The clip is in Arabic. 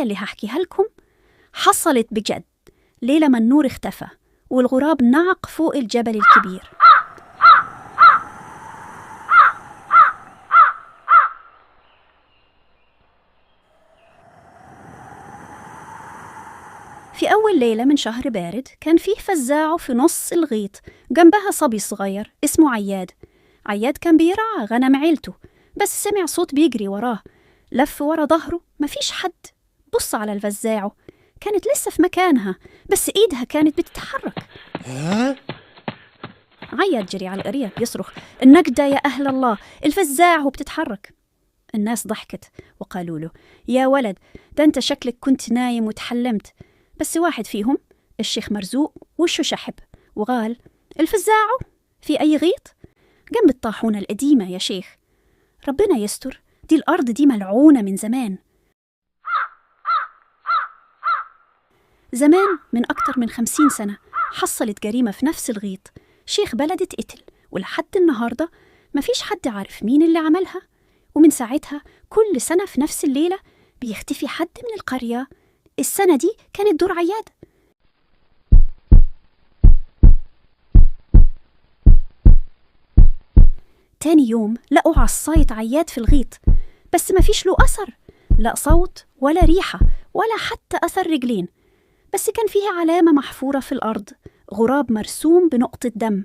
اللي هحكيها لكم حصلت بجد ليلة ما النور اختفى والغراب نعق فوق الجبل الكبير. في أول ليلة من شهر بارد كان فيه فزاعة في نص الغيط جنبها صبي صغير اسمه عياد. عياد كان بيرعى غنم عيلته، بس سمع صوت بيجري وراه. لف ورا ظهره، مفيش حد. بص على الفزاعة، كانت لسه في مكانها بس إيدها كانت بتتحرك. عياد جري على القرية بيصرخ: النجدة يا أهل الله، الفزاعة بتتحرك. الناس ضحكت وقالوا له: يا ولد، ده أنت شكلك كنت نايم وتحلمت. بس واحد فيهم الشيخ مرزوق وشه شحب وقال: الفزاعة في أي غيط؟ جنب الطاحونة القديمة يا شيخ. ربنا يستر، دي الأرض دي ملعونة من زمان. زمان من أكتر من 50 سنة حصلت جريمة في نفس الغيط. شيخ بلد اتقتل، ولحد النهاردة مفيش حد عارف مين اللي عملها. ومن ساعتها كل سنة في نفس الليلة بيختفي حد من القرية. السنة دي كانت دور عياد. تاني يوم لقوا عصاية عياد في الغيط، بس مفيش له أثر، لا صوت ولا ريحة ولا حتى أثر رجلين. بس كان فيها علامة محفورة في الأرض، غراب مرسوم بنقطة دم.